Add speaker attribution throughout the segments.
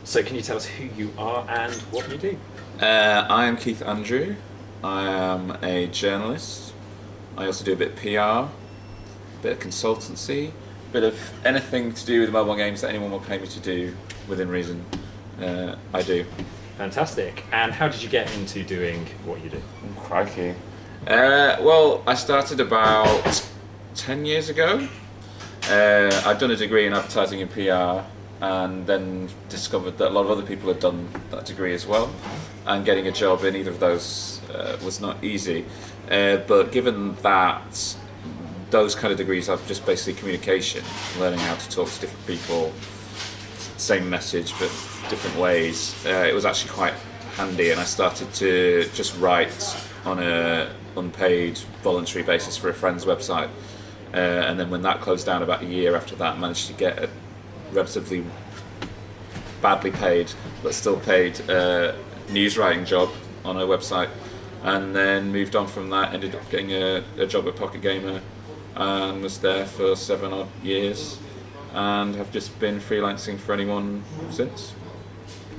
Speaker 1: So can you tell us who you are and what you do?
Speaker 2: I am Keith Andrew. I am a journalist. I also do a bit of PR, bit of consultancy, bit of anything to do with mobile games that anyone will pay me to do within reason. I do.
Speaker 1: Fantastic. And how did you get into doing what you do?
Speaker 2: Crikey. Well, I started about 10 years ago. I'd done a degree in advertising and PR, and then discovered that a lot of other people had done that degree as well, and getting a job in either of those was not easy. But given that those kind of degrees are just basically communication, learning how to talk to different people, same message but different ways, it was actually quite handy, and I started to just write on a unpaid voluntary basis for a friend's website. And then when that closed down about a year after that, I managed to get a relatively badly paid, but still paid news writing job on a website, and then moved on from that, ended up getting a job at Pocket Gamer, and was there for 7 odd years, and have just been freelancing for anyone since.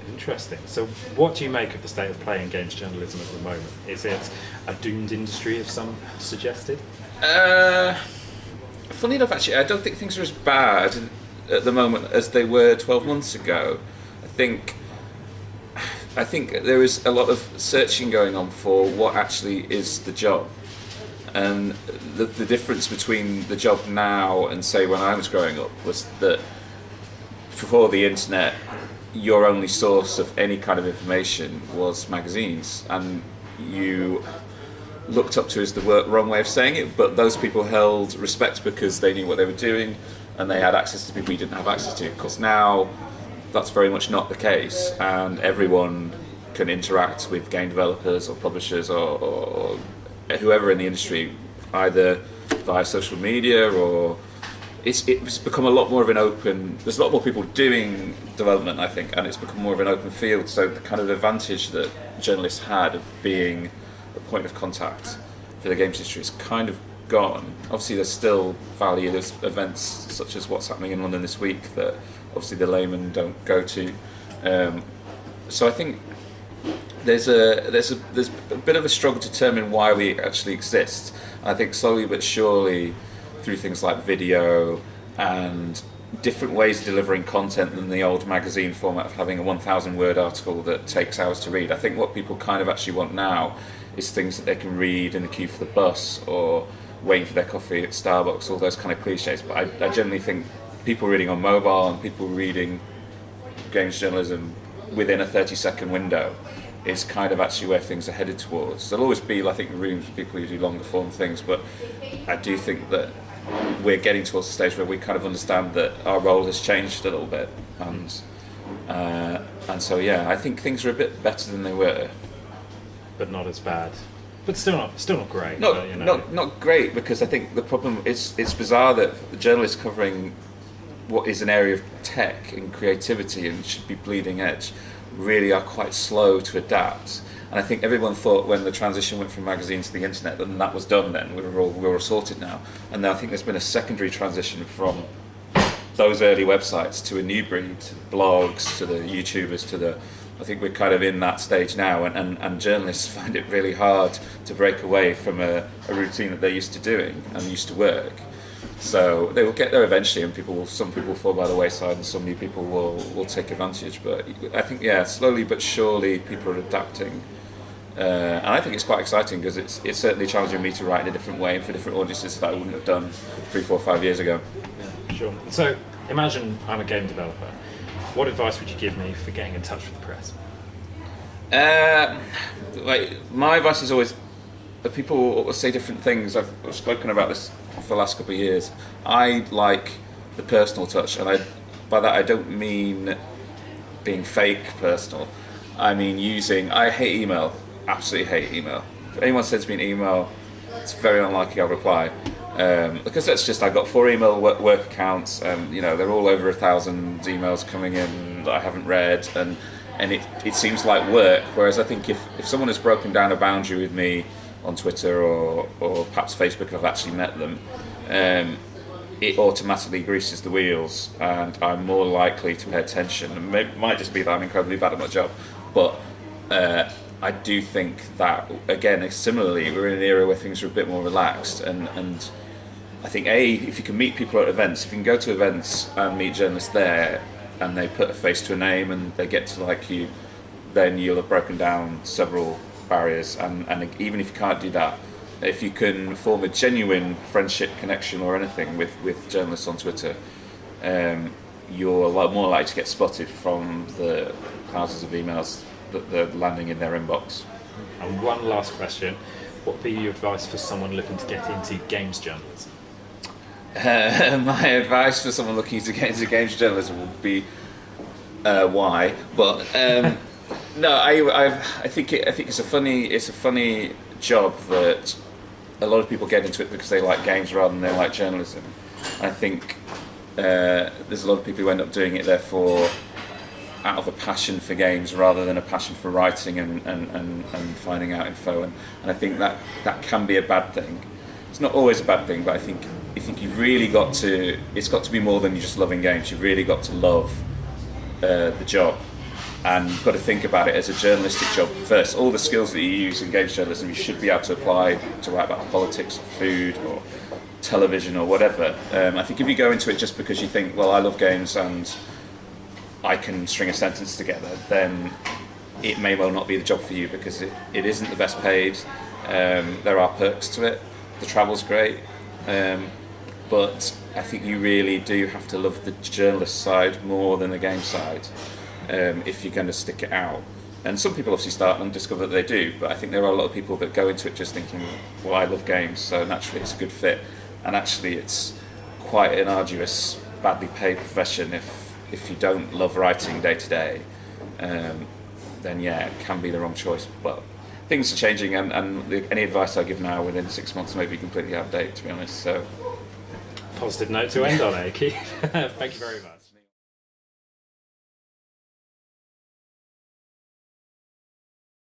Speaker 1: Interesting. So what do you make of the state of play in games journalism at the moment? Is it a doomed industry, as some have suggested?
Speaker 2: Funny enough, actually, I don't think things are as bad at the moment as they were 12 months ago. I think there is a lot of searching going on for what actually is the job. And the difference between the job now and, say, when I was growing up was that before the internet, your only source of any kind of information was magazines, and you looked up to is the wrong way of saying it, but those people held respect because they knew what they were doing and they had access to people you didn't have access to. Of course, now that's very much not the case, and everyone can interact with game developers or publishers or whoever in the industry, either via social media, or it's become a lot more of an open, there's a lot more people doing development, I think, and it's become more of an open field, so the kind of advantage that journalists had of being a point of contact for the games industry is kind of gone. Obviously there's still value, there's events such as what's happening in London this week that obviously the laymen don't go to. So I think there's a bit of a struggle to determine why we actually exist. I think slowly but surely, through things like video and different ways of delivering content than the old magazine format of having a 1,000 word article that takes hours to read. I think what people kind of actually want now is things that they can read in the queue for the bus or waiting for their coffee at Starbucks, all those kind of cliches. But I generally think people reading on mobile and people reading games journalism within a 30-second window is kind of actually where things are headed towards. There'll always be, I think, room for people who do longer form things, but I do think that we're getting towards the stage where we kind of understand that our role has changed a little bit, and so yeah, I think things are a bit better than they were,
Speaker 1: But not as bad. But still not great.
Speaker 2: not
Speaker 1: but, you know.
Speaker 2: not great, because I think the problem is it's bizarre that the journalists covering what is an area of tech and creativity and should be bleeding edge really are quite slow to adapt. And I think everyone thought when the transition went from magazines to the internet that that was done then, we were all sorted now. And I think there's been a secondary transition from those early websites to a new breed, to blogs, to the YouTubers, I think we're kind of in that stage now, and journalists find it really hard to break away from a routine that they're used to doing and used to work. So they will get there eventually, and some people fall by the wayside, and some new people will take advantage. But I think, yeah, slowly but surely people are adapting, and I think it's quite exciting because it's certainly challenging me to write in a different way and for different audiences that I wouldn't have done 3, 4, 5 years ago.
Speaker 1: Yeah, sure. So imagine I'm a game developer. What advice would you give me for getting in touch with the press?
Speaker 2: My advice is always, people say different things. I've spoken about this for the last couple of years. I like the personal touch, and by that I don't mean being fake personal. I mean I hate email, absolutely hate email. If anyone sends me an email, it's very unlikely I'll reply. Because I've got 4 email work accounts, and they're all over 1,000 emails coming in that I haven't read, and it seems like work. Whereas I think if someone has broken down a boundary with me on Twitter or perhaps Facebook if I've actually met them, it automatically greases the wheels, and I'm more likely to pay attention. And it might just be that I'm incredibly bad at my job, but I do think that, again, similarly, we're in an era where things are a bit more relaxed, and I think if you can meet people at events, if you can go to events and meet journalists there, and they put a face to a name and they get to like you, then you'll have broken down several barriers. And even if you can't do that, if you can form a genuine friendship connection or anything with journalists on Twitter, you're a lot more likely to get spotted from the thousands of emails that they're landing in their inbox.
Speaker 1: And one last question: what would be your advice for someone looking to get into games journalism?
Speaker 2: My advice for someone looking to get into games journalism would be why, but no, I think it's a funny job that a lot of people get into it because they like games rather than they like journalism. I think there's a lot of people who end up doing it therefore out of a passion for games rather than a passion for writing and finding out info, and I think that can be a bad thing. It's not always a bad thing, but I think you've really got to, it's got to be more than you just loving games. You've really got to love the job, and you've got to think about it as a journalistic job first. All the skills that you use in games journalism you should be able to apply to write about politics or food or television or whatever. I think if you go into it just because you think, well, I love games and I can string a sentence together, then it may well not be the job for you, because it isn't the best paid. There are perks to it. The travel's great, but I think you really do have to love the journalist side more than the game side if you're going to stick it out. And some people obviously start and discover that they do, but I think there are a lot of people that go into it just thinking, well, I love games, so naturally it's a good fit. And actually it's quite an arduous, badly paid profession if you don't love writing day to day. Then yeah, it can be the wrong choice. But things are changing, and any advice I give now within 6 months may be completely out of date, to be honest. So,
Speaker 1: Positive note to end on, eh, Keith? Thank you very much.